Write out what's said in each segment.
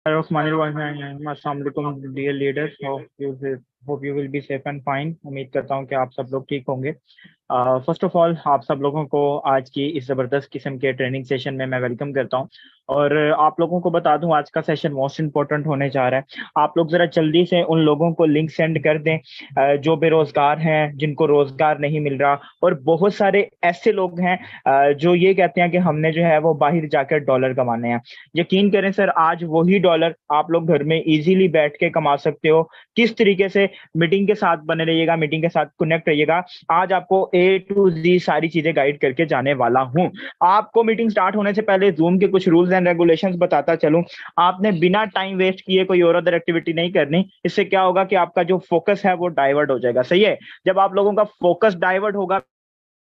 अस्सलाम dear leaders, hope you will be safe and fine. उम्मीद करता हूँ कि आप सब लोग ठीक होंगे। फर्स्ट ऑफ ऑल आप सब लोगों को आज की इस जबरदस्त किस्म के ट्रेनिंग सेशन में मैं वेलकम करता हूँ। और आप लोगों को बता दूं आज का सेशन मोस्ट इंपॉर्टेंट होने जा रहा है। आप लोग जरा जल्दी से उन लोगों को लिंक सेंड कर दें जो बेरोजगार हैं, जिनको रोजगार नहीं मिल रहा। और बहुत सारे ऐसे लोग हैं जो ये कहते हैं कि हमने जो है वो बाहर जाकर डॉलर कमाने हैं। यकीन करें सर, आज वही डॉलर आप लोग घर में इजीली बैठ के कमा सकते हो। किस तरीके से? मीटिंग के साथ बने रहिएगा, मीटिंग के साथ कनेक्ट रहिएगा। आज आपको ए टू जी सारी चीजें गाइड करके जाने वाला हूं। आपको मीटिंग स्टार्ट होने से पहले जूम के कुछ रूल्स एंड रेगुलेशंस बताता चलूं। आपने बिना टाइम वेस्ट किए कोई और अदर एक्टिविटी नहीं करनी। इससे क्या होगा कि आपका जो फोकस है वो डाइवर्ट हो जाएगा। सही है? जब आप लोगों का फोकस डाइवर्ट होगा,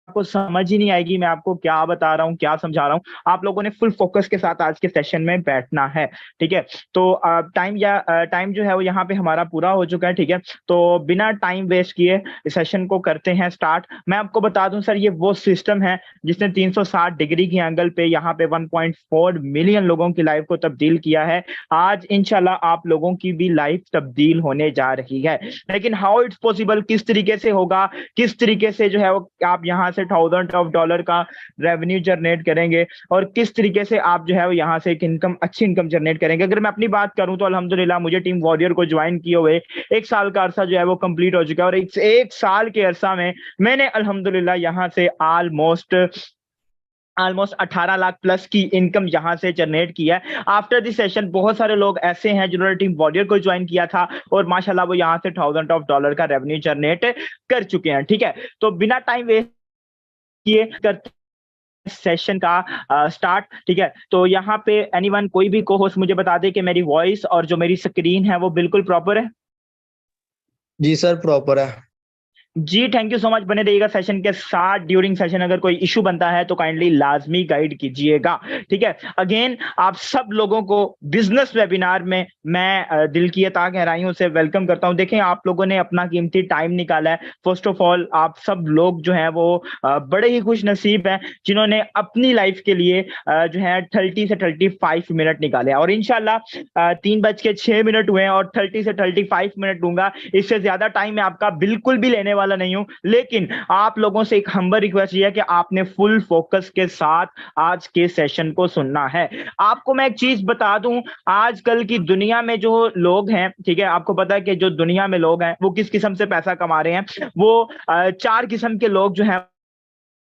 आपको समझ ही नहीं आएगी मैं आपको क्या बता रहा हूँ, क्या समझा रहा हूँ। आप लोगों ने फुल फोकस के साथ आज के सेशन में बैठना है। ठीक है? तो टाइम जो है वो यहाँ पे हमारा पूरा हो चुका है। ठीक है? तो बिना टाइम वेस्ट किए इस सेशन को करते हैं स्टार्ट। मैं आपको बता दूं सर, ये वो सिस्टम है जिसने 360 डिग्री की एंगल पे यहाँ पे 1.4 मिलियन लोगों की लाइफ को तब्दील किया है। आज इंशाल्लाह आप लोगों की भी लाइफ तब्दील होने जा रही है। लेकिन हाउ इट्स पॉसिबल, किस तरीके से होगा, किस तरीके से जो है वो आप यहाँ से $1000 का रेवेन्यू जनरेट करेंगे, और किस तरीके से आप जो है वो यहाँ से एक इनकम, अच्छी इनकम जनरेट करेंगे। अगर मैं अपनी बात करूं तो अल्हम्दुलिल्लाह मुझे टीम वॉरियर को ज्वाइन किए हुए 1 साल का अरसा जो है वो कंप्लीट हो चुका है। और एक साल के अरसा में मैंने अल्हम्दुलिल्लाह यहाँ से ऑलमोस्ट ऑलमोस्ट 18 लाख प्लस की इनकम यहां से जनरेट किया है। आफ्टर दिस सेशन बहुत सारे लोग ऐसे हैं जिन्होंने टीम वॉरियर को ज्वाइन किया था और माशाल्लाह वो यहां से $1000 का रेवेन्यू जनरेट कर चुके हैं। ठीक है? तो बिना टाइम वेस्ट किए करते सेशन का स्टार्ट। ठीक है? तो यहाँ पे एनीवन, कोई भी को होस्ट मुझे बता दे कि मेरी वॉइस और जो मेरी स्क्रीन है वो बिल्कुल प्रॉपर है। जी सर, प्रॉपर है। जी थैंक यू सो मच। बने रहिएगा सेशन के साथ। ड्यूरिंग सेशन अगर कोई इशू बनता है तो काइंडली लाजमी गाइड कीजिएगा। ठीक है? अगेन आप सब लोगों को बिजनेस वेबिनार में मैं दिल की अता गहराइयों से वेलकम करता हूं। देखें, आप लोगों ने अपना कीमती टाइम निकाला है। फर्स्ट ऑफ ऑल आप सब लोग जो हैं वो बड़े ही खुश नसीब हैं जिन्होंने अपनी लाइफ के लिए जो है 30 से 35 मिनट निकाले हैं। और इंशाल्लाह 3:06 हुए हैं और 30 से 35 मिनट दूंगा। इससे ज्यादा टाइम मैं आपका बिल्कुल भी लेने वाला नहीं हूं। लेकिन आप लोगों से एक हम्बल रिक्वेस्ट ये है कि आपने फुल फोकस के साथ आज के सेशन को सुनना है। आपको मैं एक चीज बता दूं, आजकल की दुनिया में जो लोग हैं, ठीक है, आपको पता है कि जो दुनिया में लोग हैं वो किस किस्म से पैसा कमा रहे हैं। वो 4 किस्म के लोग जो हैं,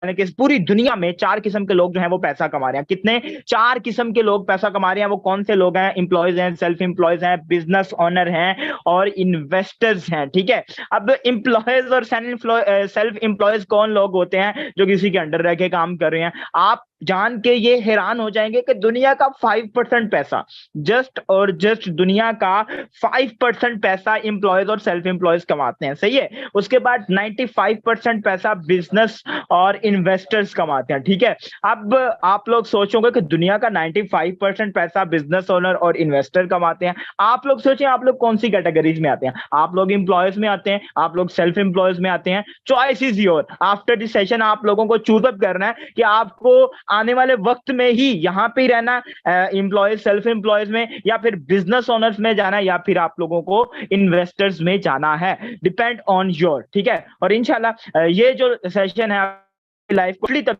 यानी कि पूरी दुनिया में 4 किस्म के लोग जो हैं वो पैसा कमा रहे हैं। कितने? 4 किस्म के लोग पैसा कमा रहे हैं। वो कौन से लोग हैं? एम्प्लॉयज हैं, सेल्फ एम्प्लॉयज हैं, बिजनेस ओनर हैं और इन्वेस्टर्स हैं। ठीक है? अब एम्प्लॉयज और सेल्फ एम्प्लॉयज कौन लोग होते हैं? जो किसी के अंडर रह के काम कर रहे हैं। आप जान के ये हैरान हो जाएंगे कि दुनिया का 5% पैसा, जस्ट और जस्ट दुनिया का 5% पैसा एम्प्लॉयज और सेल्फ एम्प्लॉयज कमाते हैं। सही है? उसके बाद 95% पैसा बिजनेस और इन्वेस्टर्स कमाते हैं। ठीक है? अब आप लोग सोचोगे कि दुनिया का 95% पैसा बिजनेस ओनर और इन्वेस्टर कमाते हैं। आप लोग सोचें, आप लोग कौन सी कैटेगरीज में आते हैं? आप लोग एम्प्लॉयज में आते हैं, आप लोग सेल्फ एम्प्लॉयज में आते हैं। Choice is your. After this session आप लोगों को चूज अप करना है कि आपको आने वाले वक्त में ही यहाँ पे ही रहना, एम्प्लॉयज सेल्फ एम्प्लॉयज में, या फिर बिजनेस ओनर्स में जाना है, या फिर आप लोगों को इन्वेस्टर्स में जाना है। Depend on your. ठीक है? और इंशाल्लाह ये जो सेशन है लाइफ को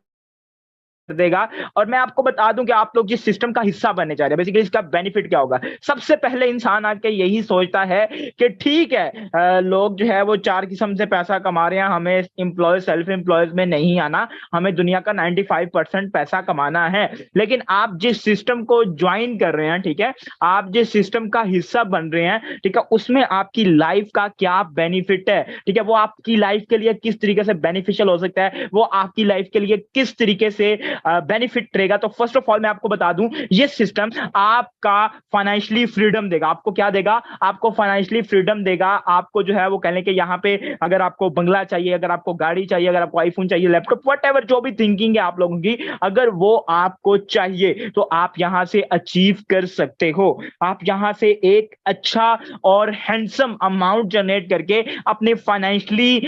देगा। और मैं आपको बता दूं कि आप लोग जिस सिस्टम का हिस्सा बनने जा रहे हैं, बेसिकली इसका बेनिफिट क्या होगा। सबसे पहले इंसान आके यही सोचता है कि ठीक है, लोग जो है वो 4 किस्म से पैसा कमा रहे हैं, हमें एम्प्लॉयज सेल्फ एम्प्लॉयज में नहीं आना, हमें दुनिया का 95% पैसा कमाना है। लेकिन आप जिस सिस्टम को ज्वाइन कर रहे हैं, ठीक है, आप जिस सिस्टम का हिस्सा बन रहे हैं, ठीक है, उसमें आपकी लाइफ का क्या बेनिफिट है, ठीक है, वो आपकी लाइफ के लिए किस तरीके से बेनिफिशियल हो सकता है, वो आपकी लाइफ के लिए किस तरीके से बेनिफिट रहेगा। तो फर्स्ट ऑफ ऑल मैं आपको बता दूं, ये सिस्टम आपका फाइनेंशियली फ्रीडम देगा। आपको क्या देगा? आपको फाइनेंशियली फ्रीडम देगा। आपको जो है वो कहने के यहाँ पे अगर आपको बंगला चाहिए, अगर आपको गाड़ी चाहिए, अगर आपको आईफोन चाहिए, लैपटॉप, व्हाटएवर जो भी थिंकिंग है आप लोगों की, अगर वो आपको चाहिए तो आप यहां से अचीव कर सकते हो। आप यहां से एक अच्छा और हैंडसम अमाउंट जनरेट करके अपने फाइनेंशियली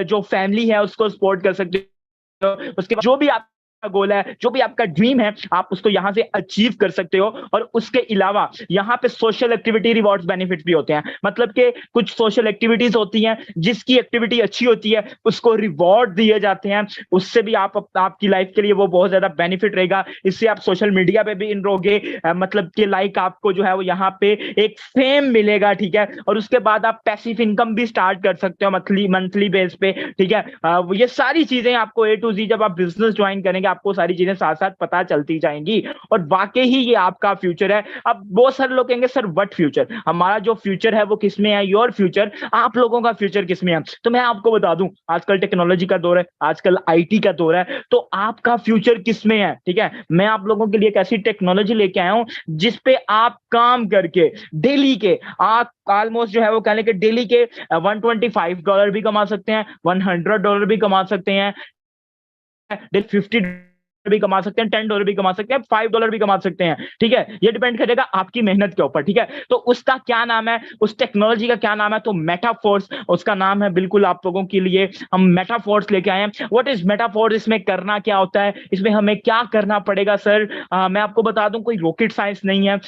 जो फैमिली है उसको सपोर्ट कर सकते हो। उसके बाद जो भी आप गोल है, जो भी आपका ड्रीम है, आप उसको यहां से अचीव कर सकते हो। और उसके अलावा यहाँ पे सोशल एक्टिविटी रिवॉर्ड्स बेनिफिट्स भी होते हैं। मतलब कि कुछ सोशल एक्टिविटीज होती हैं, जिसकी एक्टिविटी अच्छी होती है उसको रिवॉर्ड दिए जाते हैं। उससे भी आपकी लाइफ के लिए वो बहुत ज्यादा बेनिफिट रहेगा। इससे आप सोशल मीडिया पे भी इन रहोगे, मतलब कि लाइक आपको जो है वो यहाँ पे एक फेम मिलेगा, ठीक है। और उसके बाद आप पैसिव इनकम भी स्टार्ट कर सकते हो मंथली मंथली बेस पे, ठीक है। ये सारी चीजें आपको ए टू जी जब आप बिजनेस ज्वाइन करेंगे आपको सारी चीजें साथ साथ पता चलती जाएंगी। और वाकई ही ये आपका फ्यूचर है। अब बहुत सारे लोग कहेंगे सर व्हाट फ्यूचर, हमारा जो फ्यूचर है वो किसमें है, योर फ्यूचर, आप लोगों का फ्यूचर किसमें है। तो मैं आपको बता दूं, आजकल टेक्नोलॉजी का दौर है, आजकल आईटी का दौर है, तो आपका फ्यूचर किसमें है, ठीक है। मैं आप लोगों के लिए एक ऐसी टेक्नोलॉजी लेके आया हूं जिसपे आप काम करके डेली के आप ऑलमोस्ट जो है वो कह लें कि डेली के $125 भी कमा सकते हैं, $100 भी कमा सकते हैं, $50 भी कमा सकते हैं, $10 भी कमा सकते हैं, $5 भी कमा सकते हैं, ठीक है। ये डिपेंड करेगा आपकी मेहनत के ऊपर, ठीक है। तो उसका क्या नाम है, उस टेक्नोलॉजी का क्या नाम है, तो मेटाफोर्स उसका नाम है। बिल्कुल आप लोगों के लिए हम मेटाफोर्स लेके आए हैं। व्हाट इज मेटाफोर्स, इसमें करना क्या होता है, इसमें हमें क्या करना पड़ेगा सर। मैं आपको बता दूं कोई रॉकेट साइंस नहीं है,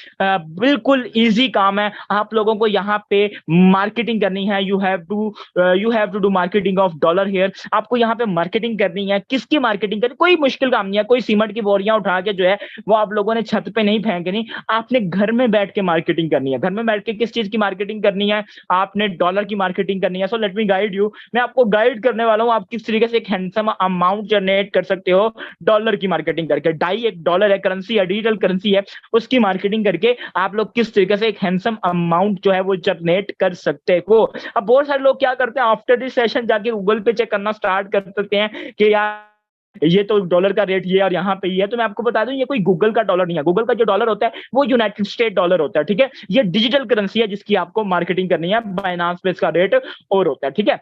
बिल्कुल इजी काम है। आप लोगों को यहाँ पे मार्केटिंग करनी है, you have to do marketing of dollar here. आपको यहाँ पे मार्केटिंग करनी है। किसकी मार्केटिंग करनी, कोई मुश्किल काम नहीं है, कोई सीमेंट की बोरियां उठा के जो है वो आप लोगों ने छत पे नहीं फेंकनी, आपने घर में बैठ के मार्केटिंग करनी है। घर में बैठ के किस चीज की मार्केटिंग करनी है, आपने डॉलर की मार्केटिंग करनी है। So let me guide you, मैं आपको गाइड करने वाला हूं आप किस तरीके से एक हैंडसम अमाउंट जनरेट कर सकते हो डॉलर की मार्केटिंग करके। डाई एक डॉलर है, करेंसी है, डिजिटल करेंसी है, उसकी मार्केटिंग करके आप लोग किस तरीके से एक हैंडसम अमाउंट जो है वो जनरेट कर सकते हो। अब बहुत सारे लोग क्या करते हैं, आफ्टर दिस सेशन जाके गूगल पे चेक करना स्टार्ट कर सकते हैं कि यार ये तो डॉलर का रेट ये और यहाँ पे ये है। तो मैं आपको बता दूं ये कोई गूगल का डॉलर नहीं है। गूगल का जो डॉलर होता है वो यूनाइटेड स्टेट डॉलर होता है, ठीक है। ये डिजिटल करेंसी है जिसकी आपको मार्केटिंग करनी है। बाइनांस पे इसका रेट और होता है, ठीक है।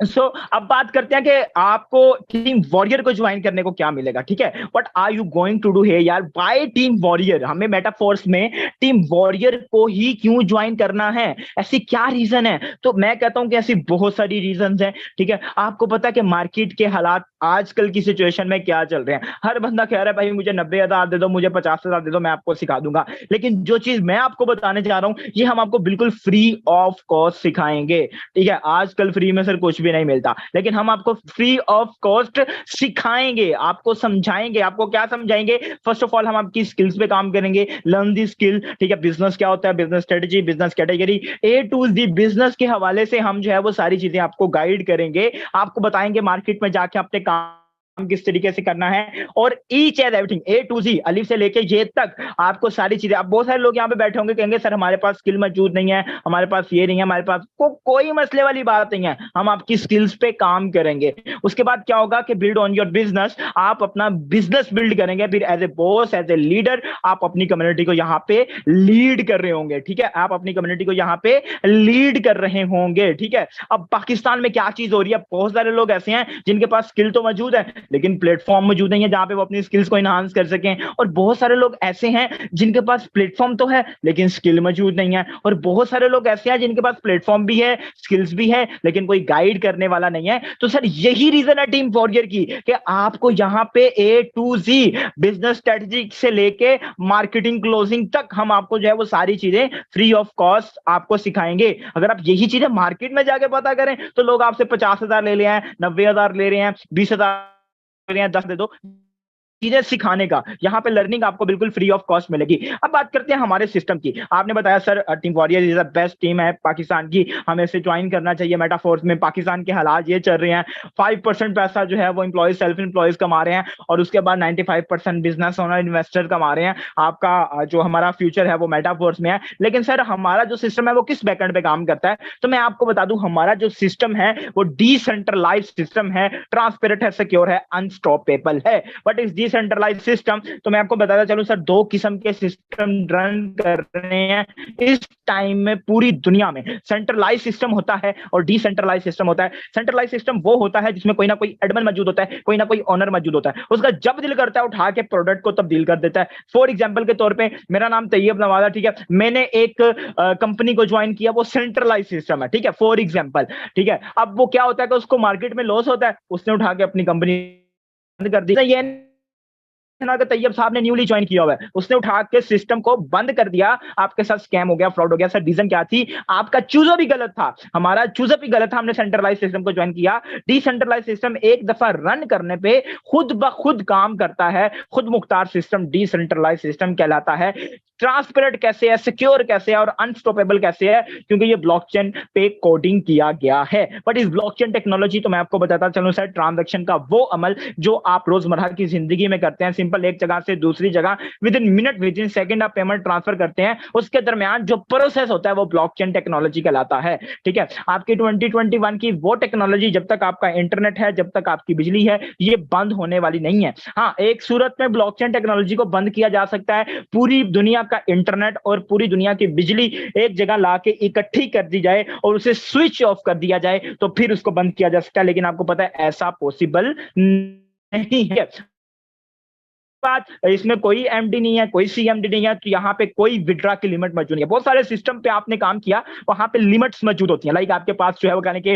अब बात करते हैं कि आपको टीम वॉरियर को ज्वाइन करने को क्या मिलेगा, ठीक है। What are you going to do here यार, बाय टीम वॉरियर, हमें मेटाफोर्स में टीम वॉरियर को ही क्यों ज्वाइन करना है, ऐसी क्या रीजन है। तो मैं कहता हूं कि ऐसी बहुत सारी रीजंस हैं, ठीक है। आपको पता है कि मार्केट के हालात आजकल की सिचुएशन में क्या चल रहे हैं। हर बंदा कह रहा है भाई मुझे 90,000 दे दो, मुझे 50,000 दे दो, मैं आपको सिखा दूंगा। लेकिन जो चीज मैं आपको बताने जा रहा हूं ये हम आपको बिल्कुल फ्री ऑफ कॉस्ट सिखाएंगे, ठीक है। आजकल फ्री में सर कुछ भी नहीं मिलता, लेकिन हम आपको फ्री ऑफ कॉस्ट सिखाएंगे, आपको समझाएंगे। आपको क्या समझाएंगे, फर्स्ट ऑफ ऑल हम आपकी स्किल्स पे काम करेंगे, लर्न दी स्किल, ठीक है। बिजनेस क्या होता है, business strategy, business category, A to Z business के हवाले से हम जो है वो सारी चीजें आपको गाइड करेंगे। आपको बताएंगे मार्केट में जाके अपने काम किस तरीके से करना है, और each and everything A to Z, अलिफ से लेके ये तक आपको सारी चीजें। अब बहुत सारे लोग यहाँ पे बैठे होंगे कहेंगे सर हमारे पास स्किल मौजूद नहीं है, हमारे पास ये नहीं है, हमारे पास कोई मसले वाली बात नहीं है, हम आपकी स्किल्स पे काम करेंगे। उसके बाद क्या होगा कि बिल्ड ऑन योर बिजनेस, आप अपना बिजनेस बिल्ड करेंगे। फिर as a boss, as a leader आप अपनी कम्युनिटी को यहाँ पे लीड कर रहे होंगे, ठीक है। आप अपनी कम्युनिटी को यहाँ पे लीड कर रहे होंगे, ठीक है। अब पाकिस्तान में क्या चीज हो रही है, बहुत सारे लोग ऐसे हैं जिनके पास स्किल तो मौजूद है लेकिन प्लेटफॉर्म मौजूद नहीं है जहां पे वो अपनी स्किल्स को इनहांस कर सकें। और बहुत सारे लोग ऐसे हैं जिनके पास प्लेटफॉर्म तो है लेकिन स्किल मौजूद नहीं है। और बहुत सारे लोग ऐसे हैं जिनके पास प्लेटफॉर्म भी है, स्किल्स भी है, लेकिन कोई गाइड करने वाला नहीं है। तो सर यही रीजन है टीम वॉरियर की कि आपको यहां पे ए टू जी बिजनेस स्ट्रेटजी से लेके मार्केटिंग क्लोजिंग तक हम आपको जो है वो सारी चीजें फ्री ऑफ कॉस्ट आपको सिखाएंगे। अगर आप यही चीजें मार्केट में जाके पता करें तो लोग आपसे 50,000 ले रहे हैं, 90,000 ले रहे हैं, 20,000 10 दे दो, चीजें सिखाने का। यहाँ पे लर्निंग आपको बिल्कुल फ्री ऑफ कॉस्ट मिलेगी। अब बात करते हैं हमारे सिस्टम की। आपने बताया sir team warrior is the best team है पाकिस्तान की, हमें इसे ज्वाइन करना चाहिए। मेटाफोर्स में पाकिस्तान के हालात ये चल रहे हैं, 5% पैसा जो है वो एम्प्लॉयज, सेल्फ एम्प्लॉयज कमा रहे हैं, और उसके बाद 95% बिजनेस ओनर, इन्वेस्टर कमा रहे हैं। आपका जो हमारा फ्यूचर है वो मेटाफोर्स में है। लेकिन सर हमारा जो सिस्टम है वो किस बैकएंड पे काम करता है, तो मैं आपको बता दूं हमारा जो सिस्टम है वो डिसेंट्रलाइज्ड सिस्टम है, ट्रांसपेरेंट है, सिक्योर है, अनस्टॉपेबल है। बट इस सेंट्रलाइज सिस्टम, तो मैं आपको बताता चलूं सर दो किस्म के सिस्टम रन कर रहे हैं इस टाइम में पूरी दुनिया में। सेंट्रलाइज सिस्टम होता है और डिसेंट्रलाइज सिस्टम होता है। सेंट्रलाइज सिस्टम वो होता है जिसमें कोई ना कोई एडमिन मौजूद होता है, कोई ना कोई ओनर मौजूद होता है, उसका जब दिल करता है उठा के प्रोडक्ट को तब्दील कर देता है। फॉर एग्जांपल के तौर पे मेरा नाम तैयब नवाजा, ठीक है, मैंने एक कंपनी को ज्वाइन किया, वो सेंट्रलाइज सिस्टम है, ठीक है, फॉर एग्जांपल, ठीक है। अब वो क्या होता है कि उसको मार्केट में लॉस होता है, उसने उठा के अपनी कंपनी बंद कर दी। ये अगर तैयब साहब ने न्यूली ज्वाइन किया हुआ है, उसने उठा के सिस्टम को बंद कर दिया, आपके साथ स्कैम हो गया, फ्रॉड हो गया। सर रीजन क्या थी? आपका चूजअप ही गलत था, हमारा चूजअप ही गलत था, हमने सेंट्रलाइज सिस्टम को ज्वाइन किया। डिसेंट्रलाइज सिस्टम एक दफा रन करने पे खुद ब खुद काम करता है, खुद मुख्तार सिस्टम डिसेंट्रलाइज सिस्टम कहलाता है। ट्रांसपेरेंट कैसे है, सिक्योर कैसे है और अनस्टॉपेबल कैसे है? क्योंकि ये ब्लॉकचेन पे कोडिंग किया गया है। बट इस ब्लॉकचेन टेक्नोलॉजी तो मैं आपको बताता चलूं सर, ट्रांजैक्शन का वो अमल जो आप रोजमर्रा की जिंदगी में करते हैं, सिंपल एक जगह से दूसरी जगह with in minute with in second आप पेमेंट ट्रांसफर करते हैं, उसके दरमियान जो प्रोसेस होता है वो ब्लॉकचेन टेक्नोलॉजी कहलाता है। ठीक है, आपकी 2021 की वो टेक्नोलॉजी जब तक आपका इंटरनेट है, जब तक आपकी बिजली है, ये बंद होने वाली नहीं है। हाँ, एक सूरत में ब्लॉकचेन टेक्नोलॉजी को बंद किया जा सकता है, पूरी दुनिया का इंटरनेट और पूरी दुनिया की बिजली एक जगह लाके इकट्ठी कर दी जाए और उसे स्विच ऑफ कर दिया जाए, तो फिर उसको बंद किया जा सकता है। लेकिन आपको पता है ऐसा पॉसिबल नहीं है। बात, इसमें कोई एमडी नहीं है, कोई सीएमडी नहीं है, तो यहाँ पे कोई विड्रा की लिमिट मौजूद नहीं है। बहुत सारे सिस्टम पे आपने काम किया, वहां पे लिमिट्स मौजूद होती हैं, लाइक आपके पास जो है वो कहने के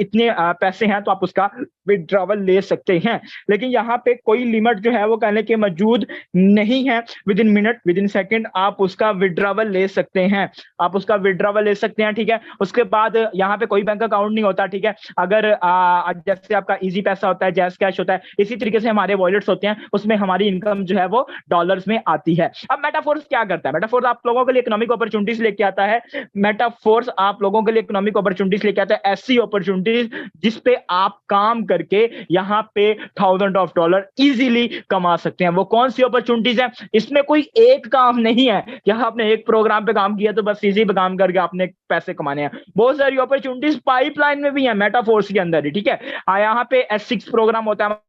इतने पैसे हैं तो आप उसका विड्रॉवल ले सकते हैं, लेकिन यहाँ पे कोई लिमिट जो है वो कहने के मौजूद नहीं है। With in minute with in second आप उसका विड्रॉवल ले सकते हैं, आप उसका विड्रॉवल ले सकते हैं। ठीक है, उसके बाद यहाँ पे कोई बैंक अकाउंट नहीं होता। ठीक है, अगर जैसे आपका इजी पैसा होता है, जैस कैश होता है, इसी तरीके से हमारे वॉलेट्स होते हैं, उसमें हमारी इनकम जो है वो डॉलर्स में आती है। अब मेटाफोर्स क्या करता है? मेटाफोर्स आप लोगों के लिए इकोनॉमिक अपॉर्चुनिटीज लेके आता है। मेटाफोर्स आप लोगों के लिए इकोनॉमिक अपॉर्चुनिटीज लेके आता है, ऐसी अपॉर्चुनिटीज जिस पे आप काम करके यहाँ पे $1000 इजीली कमा सकते हैं। वो कौन सी अपॉर्चुनिटीज है? इसमें कोई एक काम नहीं है कि आपने एक प्रोग्राम पे काम किया तो बस इसी पे काम करके आपने पैसे कमाने हैं। बहुत सारी अपॉर्चुनिटीज पाइपलाइन में भी है मेटाफोर्स के अंदर ही। ठीक है, यहाँ पे S6 प्रोग्राम होता है,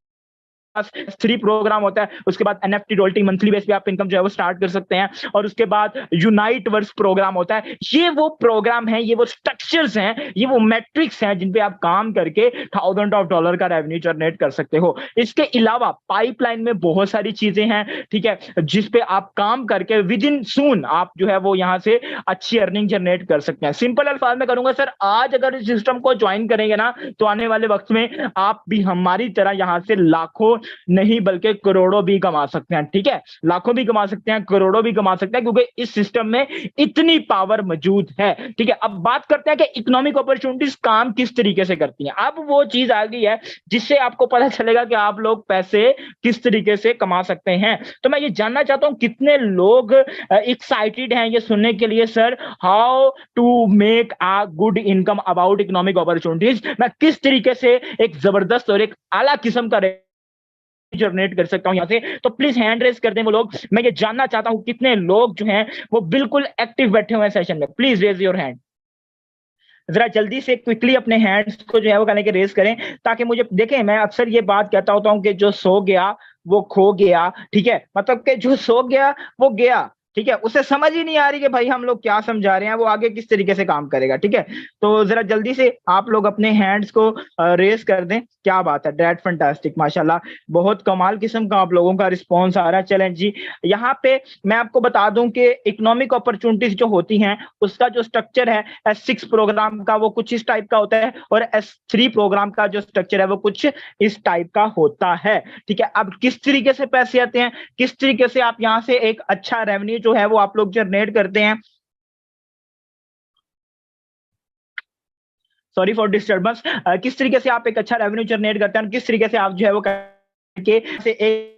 S3 प्रोग्राम होता है, उसके बाद एनएफटी रॉयल्टी मंथली बेस पे आप इनकम जो है वो स्टार्ट कर सकते हैं, और उसके बाद यूनाइट वर्स प्रोग्राम होता है। ये वो प्रोग्राम है, ये वो स्ट्रक्चर्स हैं, ये वो मैट्रिक्स हैं जिन पे आप काम करके $1000 का रेवेन्यू जनरेट कर सकते हो। इसके अलावा पाइपलाइन में बहुत सारी चीजें हैं, ठीक है, जिस पे आप काम करके विद इन सून आप जो है वो यहां से अच्छी अर्निंग जनरेट कर सकते हैं। सिंपल अल्फाज में करूंगा सर, आज अगर इस सिस्टम को ज्वाइन करेंगे ना, तो आने वाले वक्त में आप भी हमारी तरह यहां से लाखों नहीं बल्कि करोड़ों भी कमा सकते हैं। ठीक है, लाखों भी कमा सकते हैं, करोड़ों भी कमा सकते हैं, क्योंकि इस सिस्टम में इतनी पावर मौजूद है। ठीक है, अब बात करते हैं कि इकोनॉमिक अपॉर्चुनिटीज काम किस तरीके से करती हैं। अब वो चीज आ गई है जिससे आपको पता चलेगा कि आप लोग पैसे किस तरीके से कमा सकते हैं। तो मैं ये जानना चाहता हूं कितने लोग एक्साइटेड हैं ये सुनने के लिए, sir how to make a good income about economic opportunities. मैं किस तरीके से एक जबरदस्त और एक आला किस्म का जनरेट कर सकता हूं यहां से। तो प्लीज हैंड रेस कर दें वो लोग, मैं ये जानना चाहता हूं कितने लोग जो हैं वो बिल्कुल एक्टिव बैठे हुए हैं सेशन में। प्लीज रेज योर हैंड, जरा जल्दी से क्विकली अपने हैंड्स को जो है वो कहने के रेस करें, ताकि मुझे देखें। मैं अक्सर ये बात कहता होता हूं कि जो सो गया वो खो गया। ठीक है, मतलब कि जो सो गया वो गया। ठीक है, उसे समझ ही नहीं आ रही कि भाई हम लोग क्या समझा रहे हैं, वो आगे किस तरीके से काम करेगा। ठीक है, तो जरा जल्दी से आप लोग अपने हैंड्स को रेस कर दें। क्या बात है, डेट फैंटास्टिक, माशाल्लाह, बहुत कमाल किस्म का आप लोगों का रिस्पॉन्स आ रहा है। चलें जी, यहाँ पे मैं आपको बता दूं कि इकोनॉमिक अपॉर्चुनिटीज जो होती हैं उसका जो स्ट्रक्चर है, S6 प्रोग्राम का वो कुछ इस टाइप का होता है, और S3 प्रोग्राम का जो स्ट्रक्चर है वो कुछ इस टाइप का होता है। ठीक है, अब किस तरीके से पैसे आते हैं, किस तरीके से आप यहाँ से एक अच्छा रेवेन्यू जो है वो आप लोग जनरेट करते हैं। Sorry for disturbance. किस तरीके से आप एक अच्छा रेवेन्यू जनरेट करते हैं, किस तरीके से आप जो है वो करके से एक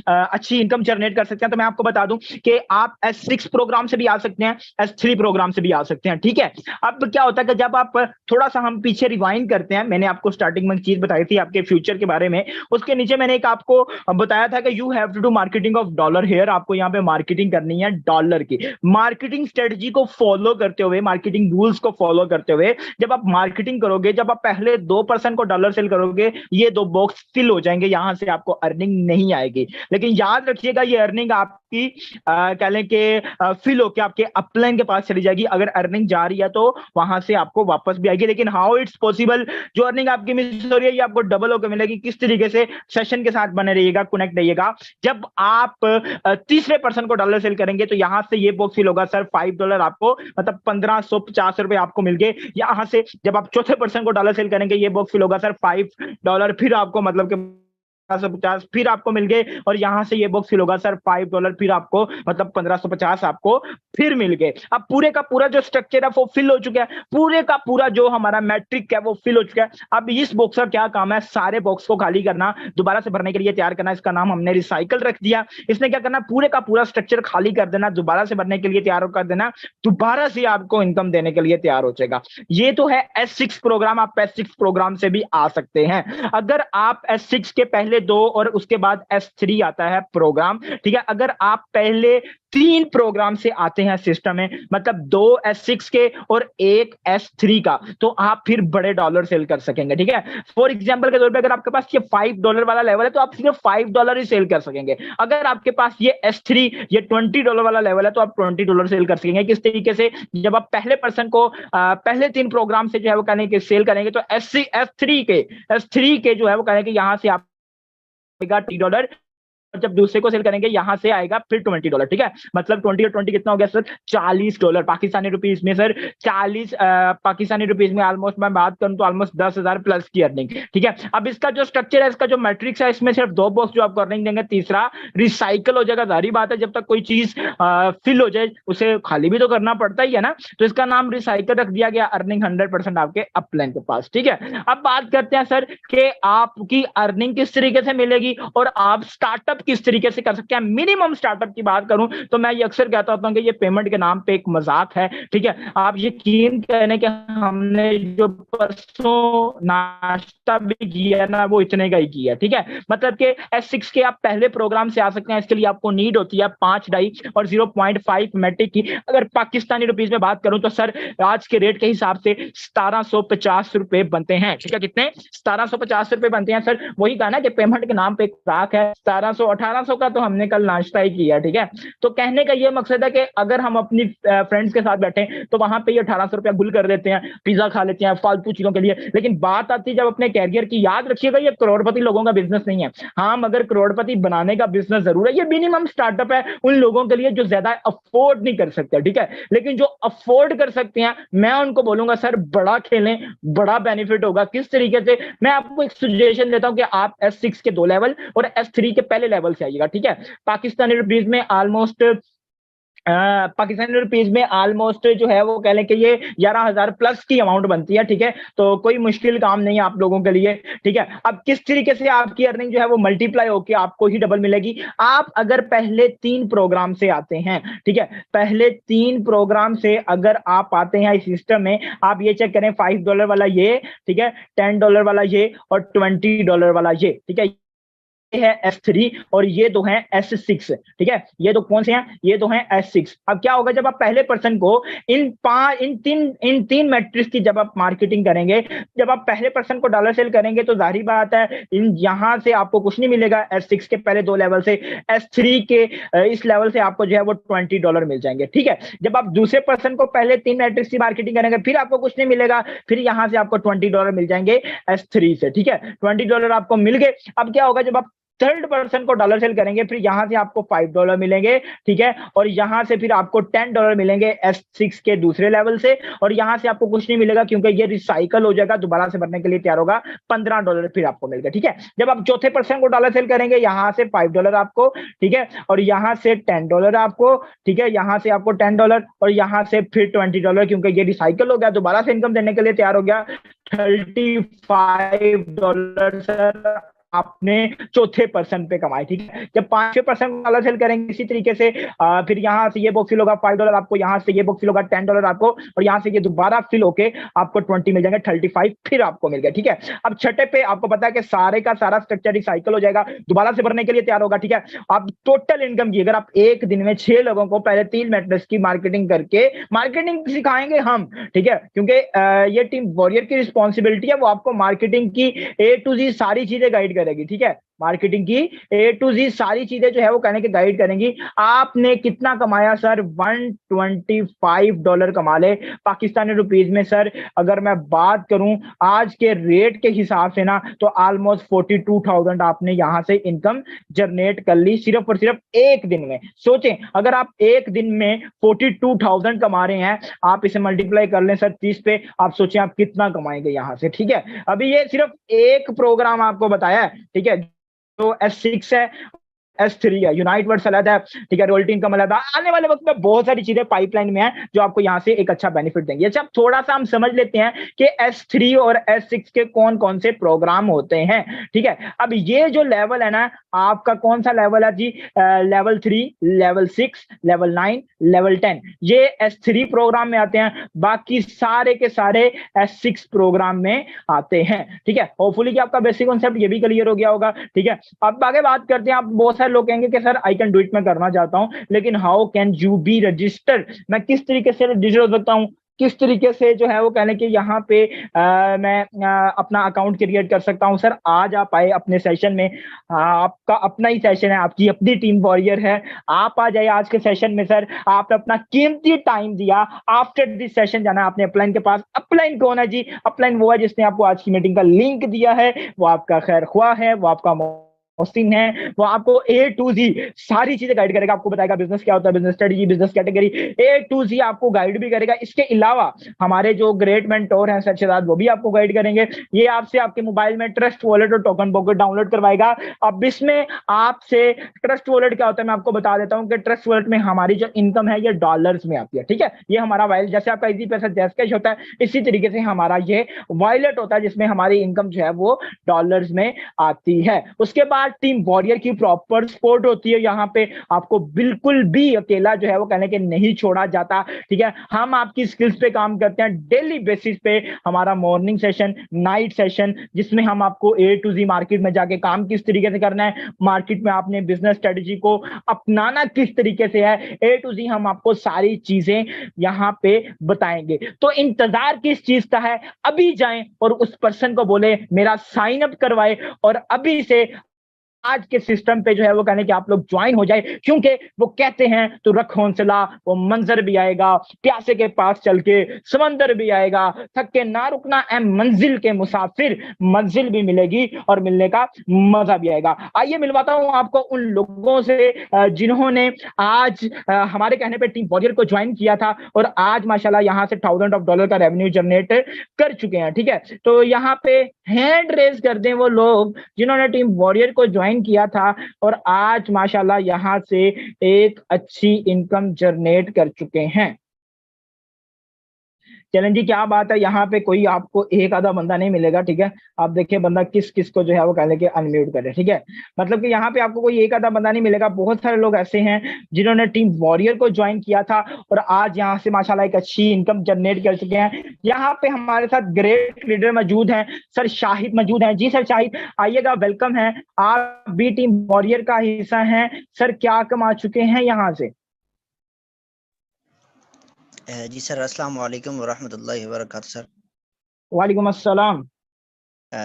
अच्छी इनकम जनरेट कर सकते हैं। तो मैं आपको बता दूं कि आप S6 प्रोग्राम से भी आ सकते हैं, S3 प्रोग्राम से भी आ सकते हैं। ठीक है, अब क्या होता है कि जब आप थोड़ा सा हम पीछे रिवाइंड करते हैं, मैंने आपको स्टार्टिंग में चीज बताई थी आपके फ्यूचर के बारे में, उसके नीचे मैंने एक आपको बताया था कि you have to do marketing of dollar here. आपको यहाँ पे मार्केटिंग करनी है डॉलर की। मार्केटिंग स्ट्रेटजी को फॉलो करते हुए, मार्केटिंग रूल्स को फॉलो करते हुए जब आप मार्केटिंग करोगे, जब आप पहले 2% को डॉलर सेल करोगे, ये 2 बॉक्स फिल हो जाएंगे, यहां से आपको अर्निंग नहीं आएगी। लेकिन याद रखिएगा ये अर्निंग आपकी कह लें कि फिल होकर आपके अपलाइन के पास चली जाएगी। अगर अर्निंग जा रही है तो वहां से आपको वापस भी आएगी। लेकिन हाउ इट्स पॉसिबल, जो अर्निंग आपकी मिस हो रही है ये आपको डबल होकर मिलेगी। किस तरीके से? सेशन के साथ बने रहिएगा, कनेक्ट रहिएगा। जब आप तीसरे पर्सन को डॉलर सेल करेंगे तो यहां से ये बॉक्स फिल होगा, सर $5 आपको, मतलब $1550 आपको मिल गए। यहां से जब आप चौथे पर्सन को डॉलर सेल करेंगे ये बॉक्स फिल होगा, सर $5, फिर आपको मतलब कि 1550 फिर आपको मिल गए, और यहां से ये बॉक्स फिल होगा सर $5, फिर आपको मतलब 1550 आपको फिर मिल गए। अब पूरे का पूरा जो स्ट्रक्चर है वो फिल हो चुका है, पूरे का पूरा जो हमारा मैट्रिक है वो फिल हो चुका है। अब इस बॉक्स का क्या काम है, सारे बॉक्स को खाली करना, दोबारा से भरने के लिए तैयार करना। इसका नाम हमने रिसाइकल रख दिया। इसने क्या करना, पूरे का पूरा स्ट्रक्चर खाली कर देना, दोबारा से भरने के लिए तैयार कर देना, दोबारा से आपको इनकम देने के लिए तैयार हो जाएगा। ये तो है S6 प्रोग्राम। आप S6 प्रोग्राम से भी आ सकते हैं। अगर आप S6 के पहले 2 और उसके बाद S3 आता है प्रोग्राम, ठीक है, अगर आप पहले 3 प्रोग्राम से आते हैं सिस्टम में, मतलब 2 S6 के और 1 S3 का, तो आप फिर बड़े डॉलर सेल कर सकेंगे। ठीक है, फॉर एग्जांपल के तौर पे अगर आपके पास ये $5 वाला लेवल है तो आप सिर्फ $5 ही सेल कर सकेंगे। अगर आपके पास ये S3 ये $20 वाला लेवल है तो आप $20 सेल कर सकेंगे। किस तरीके से, जब आप पहले पर्सन को पहले 3 प्रोग्राम से जो है वो कहने के सेल करेंगे तो S3 के जो है वो कहने के यहां से आप $20, जब दूसरे को सेल करेंगे यहां से आएगा फिर $20। ठीक है, मतलब 20 और 20 कितना हो गया सर, $40 पाकिस्तानी रुपीस में सर। 40 पाकिस्तानी रुपीस में ऑलमोस्ट मैं बात करूं तो ऑलमोस्ट 10,000 प्लस की अर्निंग। ठीक है, अब इसका जो स्ट्रक्चर है, इसका जो मैट्रिक्स है, इसमें सिर्फ 2 बॉक्स जो आपको अर्निंग देंगे, तीसरा रिसाइकल हो जाएगा। जारी बात है, जब तक कोई चीज फिल हो जाए उसे खाली भी तो करना पड़ता ही है ना, तो इसका नाम रिसाइकल रख दिया गया। अर्निंग 100% आपके अपलाइन के पास। ठीक है, अब बात करते हैं सर कि आपकी अर्निंग किस तरीके से मिलेगी और आप स्टार्टअप किस तरीके से कर सकते हैं। मिनिमम स्टार्टअप की बात करूं तो मैं ये अक्सर कहता हूं कि ये पेमेंट के नाम पे एक मजाक है। ठीक है, आप यकीन करें कि हमने जो परसों नाश्ता भी किया ना वो इतने का ही किया। ठीक है, मतलब कि S6 के आप पहले प्रोग्राम से आ सकते हैं। इसके लिए आपको नीड होती है 5 डाई और 0.5 मैट्रिक की। अगर पाकिस्तानी रुपीज में बात करूं तो सर आज के रेट के हिसाब से 1750 बनते हैं। ठीक है, कितने, 1750 बनते हैं सर। वही कहा ना कि पेमेंट के नाम पे एक मजाक है। 1700-1800 का तो हमने कल नाश्ता ही किया। ठीक है, तो कहने का ये मकसद है कि अगर हम अपनी फ्रेंड्स के साथ बैठे तो वहां पे ये 1800 गुल कर देते हैं, पिज्जा खा लेते हैं फालतू चीजों के लिए। लेकिन बात आती है जब अपने कैरियर की, याद रखिएगा ये करोड़पति लोगों का बिजनेस नहीं है। हाँ, मगर करोड़पति बनाने का बिजनेस जरूर है। ये मिनिमम स्टार्टअप है उन लोगों के लिए जो ज्यादा अफोर्ड नहीं कर सकते। ठीक है, लेकिन जो अफोर्ड कर सकते हैं मैं उनको बोलूंगा सर बड़ा खेलें, बड़ा बेनिफिट होगा। किस तरीके से, मैं आपको एक सजेशन देता हूं कि आप S6 के 2 लेवल और S3 के पहले लेवल से आइएगा। ठीक है, पाकिस्तानी रुपीज में ऑलमोस्ट जो है वो कह लें कि ये 11,000 प्लस की अमाउंट बनती है। ठीक है, तो कोई मुश्किल काम नहीं है आप लोगों के लिए। ठीक है, अब किस तरीके से आपकी अर्निंग जो है वो मल्टीप्लाई होकर आपको ही डबल मिलेगी। आप अगर पहले 3 प्रोग्राम से आते हैं, ठीक है, पहले 3 प्रोग्राम से अगर आप आते हैं इस सिस्टम में, आप ये चेक करें, $5 वाला ये, ठीक है, $10 वाला ये और $20 वाला ये। ठीक है, है S3 और ये 2 हैं S6। ठीक है, ये 2 कौन से हैं, ये 2 हैं S6। अब क्या होगा जब आप पहले पर्सन को इन तीन मैट्रिक्स की जब आप मार्केटिंग करेंगे, जब आप पहले पर्सन को डॉलर सेल करेंगे तो जाहिर बात है यहां से आपको कुछ नहीं मिलेगा। S6 के पहले 2 लेवल से, S3 के इस लेवल से आपको जो है वो $20 मिल जाएंगे। ठीक है, जब आप दूसरे पर्सन को पहले 3 मैट्रिक्स की मार्केटिंग करेंगे फिर आपको कुछ नहीं मिलेगा, फिर यहां से आपको $20 मिल जाएंगे S3 से। ठीक है, $20 आपको मिल गए। अब क्या होगा जब आप थर्ड पर्सन को डॉलर सेल करेंगे फिर यहां से आपको $5 मिलेंगे। ठीक है, और यहां से फिर आपको $10 मिलेंगे S6 के दूसरे लेवल से, और यहां से आपको कुछ नहीं मिलेगा क्योंकि ये रिसाइकल हो जाएगा, दोबारा से भरने के लिए तैयार होगा। $15 फिर आपको मिलेगा। ठीक है, जब आप चौथे पर्सन को डॉलर सेल करेंगे यहां से $5 आपको, ठीक है, और यहां से $10 आपको। ठीक है, यहां से आपको $10 और यहां से फिर $20 क्योंकि ये रिसाइकल हो गया, दोबारा से इनकम देने के लिए तैयार हो गया। $35 सर आपने चौथे पर्सन पे कमाए। ठीक है, जब 5वें पर्सन डॉलर सेल करेंगे इसी तरीके से फिर यहां से ये बॉक्स फिल होगा $5 आपको, यहां से ये बॉक्स फिल होगा $10 आपको, और यहां से ये दोबारा फिल होके आपको 20 मिल जाएंगे, 35 फिर आपको मिल गया। ठीक है, अब छठे पे आपको पता है कि सारे का सारा स्ट्रक्चर रिसाइकल हो जाएगा, दोबारा से भरने के लिए तैयार होगा। ठीक है, आप टोटल इनकम की, अगर आप एक दिन में 6 लोगों को पहले 3 मैट्रिक्स की मार्केटिंग करके मार्केटिंग सिखाएंगे हम। ठीक है, क्योंकि ये टीम वॉरियर की रिस्पॉन्सिबिलिटी है, वो आपको मार्केटिंग की A to Z सारी चीजें गाइड करेगी। ठीक है, मार्केटिंग की A to Z सारी चीजें जो है वो कहने के गाइड करेंगी। आपने कितना कमाया सर, $125 कमा ले पाकिस्तानी रुपीज में। सर अगर मैं बात करूं आज के रेट के हिसाब से ना तो ऑलमोस्ट 42,000 आपने यहां से इनकम जनरेट कर ली सिर्फ और सिर्फ एक दिन में। सोचें अगर आप एक दिन में 42,000 कमा रहे हैं, आप इसे मल्टीप्लाई कर लें सर 30 पे, आप सोचें आप कितना कमाएंगे यहां से। ठीक है, अभी ये सिर्फ एक प्रोग्राम आपको बताया है। ठीक है, जो S6 है, S3 है, यूनाइट वर्ड्स अलग है, ठीक है, रॉयल्टी इनकम अलग है। आने वाले वक्त में बहुत सारी चीजें पाइपलाइन में है जो आपको यहाँ से एक अच्छा बेनिफिट देंगे। अच्छा, अब थोड़ा सा हम समझ लेते हैं कि S3 और S6 के कौन कौन से प्रोग्राम होते हैं। ठीक है, अब ये जो लेवल है ना, आपका कौन सा लेवल है जी? लेवल 3, लेवल 6, लेवल 9, लेवल 10, ये S3 प्रोग्राम में आते हैं। बाकी सारे के सारे S6 प्रोग्राम में आते हैं। ठीक है, होपफुली कि आपका बेसिक कॉन्सेप्ट ये भी क्लियर हो गया होगा। ठीक है, अब आगे बात करते हैं। आप बहुत सारे लोग कहेंगे कि sir I can do it, मैं करना चाहता हूं, लेकिन how can you be registered? मैं किस तरीके से रजिस्टर हो सकता हूं, किस तरीके से जो है वो कहने के यहाँ पे मैं अपना अकाउंट क्रिएट कर सकता हूं? सर आज आप आए अपने सेशन में, आपका अपना ही सेशन है, आपकी अपनी टीम वॉरियर है, आप आ जाइए आज के सेशन में। सर आपने अपना कीमती टाइम दिया, आफ्टर दिस सेशन जाना है आपने अपलाइन के पास। अपलाइन कौन है जी? अपलाइन वो है जिसने आपको आज की मीटिंग का लिंक दिया है, वो आपका खैर ख्वाह है, वो आपका मोहसिन है, वो आपको A to Z सारी चीजें गाइड करेगा, आपको बताएगा बिजनेस क्या होता है, business strategy, business category, A to Z आपको गाइड भी करेगा। इसके अलावा हमारे जो ग्रेट मेंटोर हैं सर शहजाद, वो भी आपको गाइड करेंगे। ये आपसे आपके मोबाइल में ट्रस्ट वॉलेट और टोकन पॉकेट डाउनलोड करवाएगा। अब इसमें आपसे ट्रस्ट वॉलेट क्या होता है मैं आपको बता देता हूं कि ट्रस्ट वॉलेट में हमारी जो इनकम है ये डॉलर्स में आती है। ठीक है, ये हमारा वाइल, जैसे आपका इजी पैसा जैस कैश होता है, इसी तरीके से हमारा ये वॉलेट होता है जिसमें हमारी इनकम जो है वो डॉलर्स में आती है। उसके बाद टीम वॉरियर की प्रॉपर सपोर्ट होती है। यहाँ पे आपको बिल्कुल भी अकेला जो है वो कहने के नहीं छोड़ा जाता। ठीक है, हम आपकी स्किल्स पे काम करते हैं डेली बेसिस पे। हमारा मॉर्निंग सेशन, नाइट सेशन, जिसमें हम आपको A to Z मार्केट में जाके काम किस तरीके से करना है, मार्केट में आपने बिजनेस स्ट्रेटजी को अपनाना किस तरीके से है, A to Z हम आपको सारी चीजें यहाँ पे बताएंगे। तो इंतजार किस चीज का है? अभी जाएं और उस पर्सन को बोले मेरा साइन अप करवाए, और अभी से आज के सिस्टम पे जो है वो कहने कि आप लोग ज्वाइन हो जाए, क्योंकि वो कहते हैं तो रख हौसला, वो मंजर भी आएगा, प्यासे के पास चल के समंदर भी आएगा, थक के ना रुकना ए मंजिल के मुसाफिर, मंजिल भी मिलेगी और मिलने का मजा भी आएगा। आइए मिलवाता हूं आपको उन लोगों से जिन्होंने आज हमारे कहने पे टीम वॉरियर को ज्वाइन किया था और आज माशाल्लाह यहां से $1000 का रेवेन्यू जनरेट कर चुके हैं। ठीक है, तो यहाँ पे हैंड रेज कर दें वो लोग जिन्होंने टीम वॉरियर को ज्वाइन किया था और आज माशाल्लाह यहां से एक अच्छी इनकम जनरेट कर चुके हैं। चलें जी, क्या बात है, यहाँ पे कोई आपको एक आधा बंदा नहीं मिलेगा। ठीक है, आप देखिए बंदा किस किस को जो है वो कह लेके अनम्यूट करे। ठीक है, मतलब कि यहाँ पे आपको कोई एक आधा बंदा नहीं मिलेगा। बहुत सारे लोग ऐसे हैं जिन्होंने टीम वॉरियर को ज्वाइन किया था और आज यहाँ से माशाल्लाह एक अच्छी इनकम जनरेट कर चुके हैं। यहाँ पे हमारे साथ ग्रेट लीडर मौजूद हैं, सर शाहिद मौजूद हैं। जी सर शाहिद आइएगा, वेलकम है, आप भी टीम वॉरियर का हिस्सा हैं। सर क्या कमा चुके हैं यहाँ से? जी सर, अस्सलाम वालेकुम वरहमतुल्लाहि वबरकातुहू सर। वालेकुम अस्सलाम।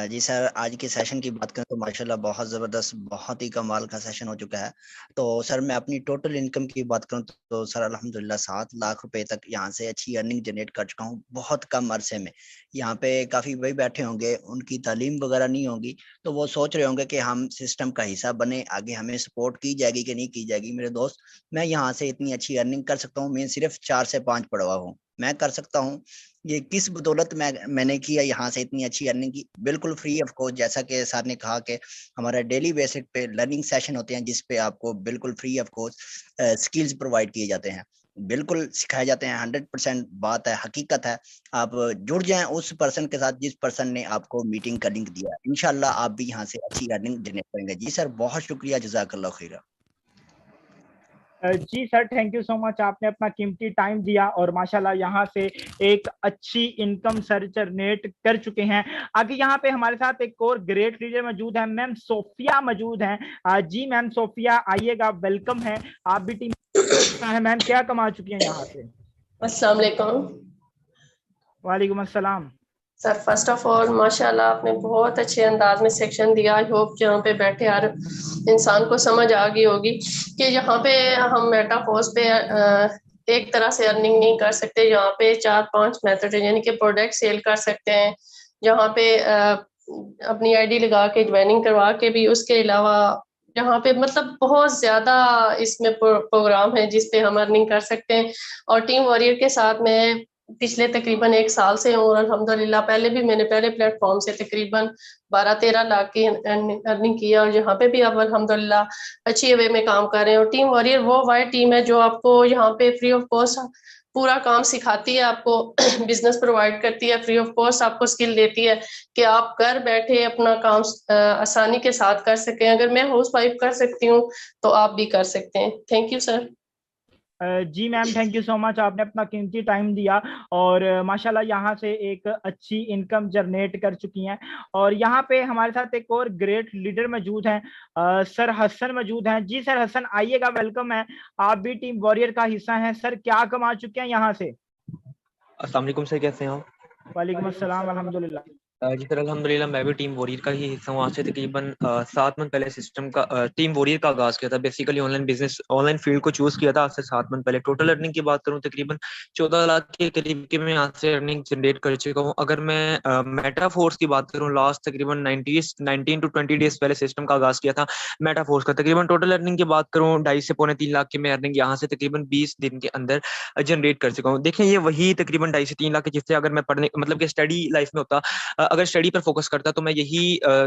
जी सर, आज के सेशन की बात करें तो माशाल्लाह बहुत ज़बरदस्त, बहुत ही कमाल का सेशन हो चुका है। तो सर मैं अपनी टोटल इनकम की बात करूं तो सर अल्हम्दुलिल्लाह 7 लाख रुपए तक यहाँ से अच्छी अर्निंग जनरेट कर चुका हूँ बहुत कम अरसे में। यहाँ पे काफ़ी भाई बैठे होंगे, उनकी तालीम वगैरह नहीं होगी तो वो सोच रहे होंगे कि हम सिस्टम का हिस्सा बने, आगे हमें सपोर्ट की जाएगी कि नहीं की जाएगी। मेरे दोस्त, मैं यहाँ से इतनी अच्छी अर्निंग कर सकता हूँ। मैं सिर्फ 4 से 5 पढ़वा हूँ, मैं कर सकता हूँ। ये किस बदौलत मैंने किया यहाँ से इतनी अच्छी अर्निंग की? बिल्कुल फ्री ऑफ कॉस्ट। जैसा कि सर ने कहा कि हमारा डेली बेसिस पे लर्निंग सेशन होते हैं जिस पे आपको बिल्कुल free of cost skills provide किए जाते हैं, बिल्कुल सिखाए जाते हैं। 100% बात है, हकीकत है। आप जुड़ जाएं उस पर्सन के साथ जिस पर्सन ने आपको मीटिंग का लिंक दिया, इंशाल्लाह आप भी यहाँ से अच्छी अर्निंग जनरेट करेंगे। जी सर, बहुत शुक्रिया, जज़ाकल्लाह खैरा। जी sir, thank you so much, आपने अपना कीमती टाइम दिया और माशाल्लाह यहाँ से एक अच्छी इनकम सर जनरेट कर चुके हैं। आगे यहाँ पे हमारे साथ एक और ग्रेट लीडर मौजूद है, मैम सोफिया मौजूद हैं। जी मैम सोफिया आइएगा, वेलकम है, आप भी टीम है। मैम क्या कमा चुकी हैं यहाँ से? अस्सलाम वालेकुम। वालेकुम अस्सलाम। सर फर्स्ट ऑफ ऑल माशाल्लाह आपने बहुत अच्छे अंदाज में सेक्शन दिया। आई होप जहाँ पे बैठे हर इंसान को समझ आ गई होगी कि यहाँ पे हम मेटाफोर्स पे एक तरह से अर्निंग नहीं कर सकते। यहाँ पे 4-5 मेथड है, यानी कि प्रोडक्ट सेल कर सकते हैं, जहाँ पे अपनी आईडी लगा के ज्वाइनिंग करवा के भी, उसके अलावा यहाँ पे मतलब बहुत ज्यादा इसमें प्रोग्राम है जिस पे हम अर्निंग कर सकते हैं। और टीम वॉरियर के साथ में पिछले तकरीबन 1 साल से हूँ और अल्हम्दुलिल्लाह पहले भी मैंने पहले प्लेटफॉर्म से तकरीबन 12-13 लाख की अर्निंग की है और यहाँ पे भी अब अल्हम्दुलिल्लाह अच्छी वे में काम कर रहे हैं। और टीम वॉरियर वो वाइड टीम है जो आपको यहाँ पे फ्री ऑफ कॉस्ट पूरा काम सिखाती है, आपको बिजनेस प्रोवाइड करती है, फ्री ऑफ कॉस्ट आपको स्किल देती है कि आप घर बैठे अपना काम आसानी के साथ कर सकें। अगर मैं हाउस वाइफ कर सकती हूँ तो आप भी कर सकते हैं। Thank you sir. जी ma'am, thank you so much, आपने अपना कीमती टाइम दिया और माशाल्लाह यहाँ से एक अच्छी इनकम जनरेट कर चुकी हैं। और यहाँ पे हमारे साथ एक और ग्रेट लीडर मौजूद हैं, सर हसन मौजूद हैं। जी सर हसन आइएगा, वेलकम है, आप भी टीम वॉरियर का हिस्सा हैं। सर क्या कमा चुके हैं यहाँ से? अस्सलाम वालेकुम सर, कैसे हैं आप? वालेकुम अस्सलाम, अल्हम्दुलिल्लाह। जी सर अल्हम्दुलिल्लाह मैं भी टीम वॉरियर का ही हिस्सा हूँ। आज से तकरीबन 7 मंथ पहले सिस्टम का टीम वॉरियर का आगाज किया था। Basically online business, online field को चूज किया था आज से 7 मंथ पहले। टोटल अर्निंग की बात करूँ तकरीबन 14 लाख के करीब की मैं यहाँ से अर्निंग जनरेट कर चुका हूँ। अगर मैं मेटाफोर्स की बात करूँ, लास्ट तकरीबन 19 to 20 डेज पहले सिस्टम का आगाज किया था मेटाफोर्स का। तकरीबन टोटल अर्निंग की बात करूँ 2.5 से पौने 3 लाख की मैं अर्निंग यहाँ से तकरीबन 20 दिन के अंदर जनरेट कर चुका हूँ। देखें ये वही तकरीबन 2.5 से 3 लाख जिससे अगर मैं पढ़ने मतलब कि स्टडी लाइफ में होता, अगर स्टडी पर फोकस करता तो मैं यही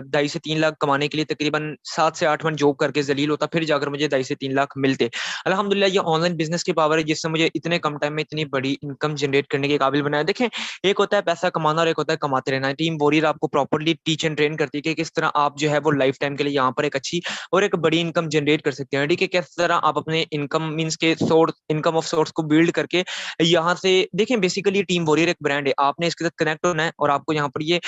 2.5 से 3 लाख कमाने के लिए तकरीबन 7 से 8 मंथ जॉब करके जलील होता, फिर जाकर मुझे 2.5 से 3 लाख मिलते। अल्हम्दुलिल्लाह ये ऑनलाइन बिजनेस की पावर है जिससे मुझे इतने कम टाइम में इतनी बड़ी इनकम जनरेट करने के काबिल बनाया। देखें एक होता है पैसा कमाना और एक होता है कमाते रहना। टीम वॉरियर आपको प्रॉपर्ली टीच एंड ट्रेन करती है कि किस तरह आप जो है वो लाइफ टाइम के लिए यहाँ पर एक अच्छी और एक बड़ी इनकम जनरेट कर सकते हैं। ठीक है, किस तरह आप अपने इनकम मीन्स के सोर्स, इनकम ऑफ सोर्स को बिल्ड करके यहाँ से देखें। बेसिकली टीम वॉरियर एक ब्रांड है, आपने इसके साथ कनेक्ट होना है और आपको यहाँ पर ये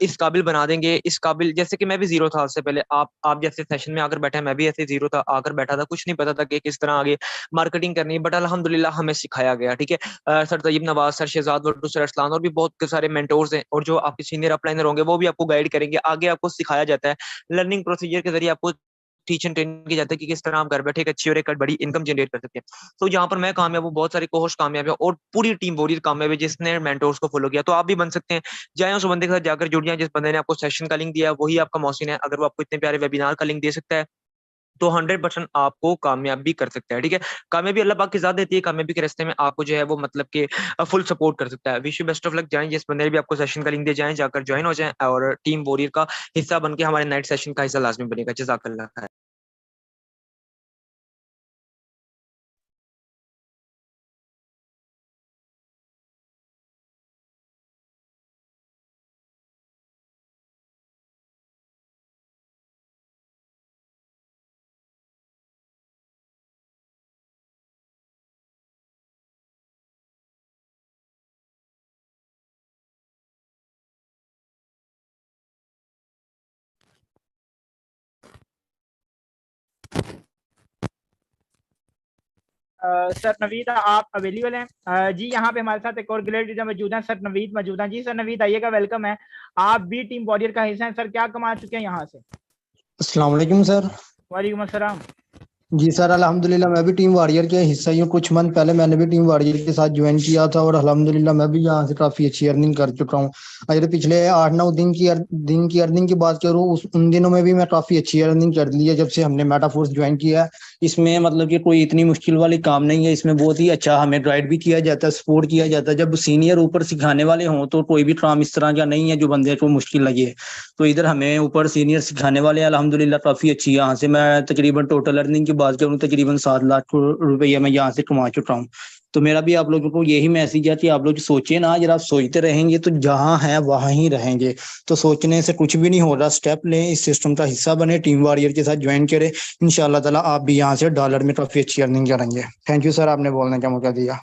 इस काबिल बना देंगे, इस काबिल जैसे कि मैं भी जीरो था से पहले। आप जैसे सेशन में आकर बैठा, मैं भी ऐसे जीरो था, आकर बैठा था, कुछ नहीं पता था कि किस तरह आगे मार्केटिंग करनी है, बट अल्हम्दुलिल्लाह हमें सिखाया गया। ठीक है, sir Tayyab Nawaz, sir Shahzad Wattoo, sir Arsalan और भी बहुत सारे मेंटोर्स हैं और जो आपके सीनियर अपलाइनर होंगे वो भी आपको गाइड करेंगे। आगे आपको सिखाया जाता है लर्निंग प्रोसीजर के जरिए, आपको टीच एंड ट्रेन किया जाता है कि किस तरह आप घर बैठे एक अच्छी और एक बड़ी इनकम जनरेट कर सकते हैं। तो यहाँ पर मैं कामयाब हूँ, बहुत सारे कोच कामयाब है और पूरी टीम वॉरियर कामयाब है जिसने मेंटोर्स को फॉलो किया। तो आप भी बन सकते हैं, जाए उस बंदे के साथ जाकर जुड़ जाए जिस बंदे ने आपको सेशन का लिंक दिया, वही आपका मौसिन है। अगर वो आपको इतने प्यारे वेबिनार का लिंक दे सकता है तो 100% आपको कामयाब भी कर सकता है। ठीक है, कामयाबी अल्लाह पाक की ज़ात देती है, कामयाबी के रास्ते में आपको जो है वो मतलब कि फुल सपोर्ट कर सकता है। Wish you best of luck. जाएं जिस बंदे ने भी आपको सेशन का लिंक दे, जाएं जाकर ज्वाइन हो जाएं और टीम वॉरियर का हिस्सा बनके हमारे नाइट सेशन का हिस्सा लाजमी बनेगा। जज़ाकल्लाह खैर। सर नवीद आप अवेलेबल हैं? जी यहाँ पे हमारे साथ एक और ग्रेट लीडर मौजूद हैं, सर नवीद मौजूद हैं। जी सर नवीद आइएगा, वेलकम है, आप भी टीम वॉरियर का हिस्सा हैं। सर क्या कमा चुके हैं यहाँ से? अस्सलाम वालेकुम सर। वालेकुम अस्सलाम। जी सर अल्हम्दुलिल्लाह मैं भी टीम वॉरियर के हिस्सा ही हूँ। कुछ मंथ पहले मैंने भी टीम वॉरियर के साथ ज्वाइन किया था और अल्हम्दुलिल्लाह मैं भी यहाँ से काफ़ी अच्छी अर्निंग कर चुका हूँ। अगर पिछले 8-9 दिन की अर्निंग की बात करूँ उन दिनों में भी मैं काफ़ी अच्छी अर्निंग कर ली है जब से हमने मेटाफोर्स ज्वाइन किया है। इसमें मतलब कि कोई इतनी मुश्किल वाली काम नहीं है, इसमें बहुत ही अच्छा हमें गाइड भी किया जाता है, सपोर्ट किया जाता है। जब सीनियर ऊपर सिखाने वाले हों तो कोई भी काम इस तरह का नहीं है जो बंदे को मुश्किल लगे। तो इधर हमें ऊपर सीनियर सिखाने वाले अल्हम्दुलिल्लाह काफ़ी अच्छी। यहाँ से मैं तकरीबन टोटल अर्निंग की बात करूँ तकरीबन 7 लाख रुपया मैं यहाँ से कमा चुका हूँ। तो मेरा भी आप लोगों को यही मैसेज है कि आप लोग सोचिए ना, अगर आप सोचते रहेंगे तो जहाँ है वहाँ ही रहेंगे। तो सोचने से कुछ भी नहीं हो रहा, स्टेप लें, इस सिस्टम का हिस्सा बने, टीम वॉरियर के साथ ज्वाइन करें। इंशाल्लाह ताला आप भी यहाँ से डॉलर में काफ़ी अच्छी अर्निंग करेंगे। थैंक यू सर, आपने बोलने का मौका दिया।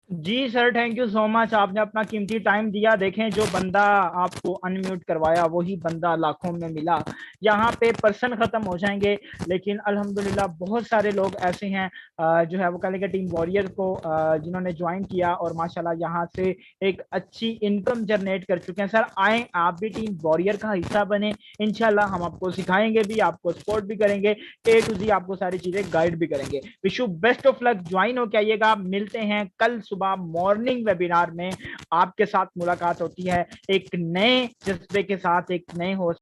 जी sir thank you so much, आपने अपना कीमती टाइम दिया। देखें जो बंदा आपको अनम्यूट करवाया वही बंदा लाखों में मिला। यहाँ पे पर्सन खत्म हो जाएंगे लेकिन अल्हम्दुलिल्लाह बहुत सारे लोग ऐसे हैं जो है वो कह लेंगे टीम वॉरियर को जिन्होंने ज्वाइन किया और माशाल्लाह यहाँ से एक अच्छी इनकम जनरेट कर चुके हैं। सर आए आप भी टीम वॉरियर का हिस्सा बने, इंशाल्लाह हम आपको सिखाएंगे भी, आपको सपोर्ट भी करेंगे, A to Z आपको सारी चीजें गाइड भी करेंगे। Wish you best of luck, join होके आइएगा। मिलते हैं कल सुबह मॉर्निंग वेबिनार में, आपके साथ मुलाकात होती है एक नए जज्बे के साथ, एक नए होस्ट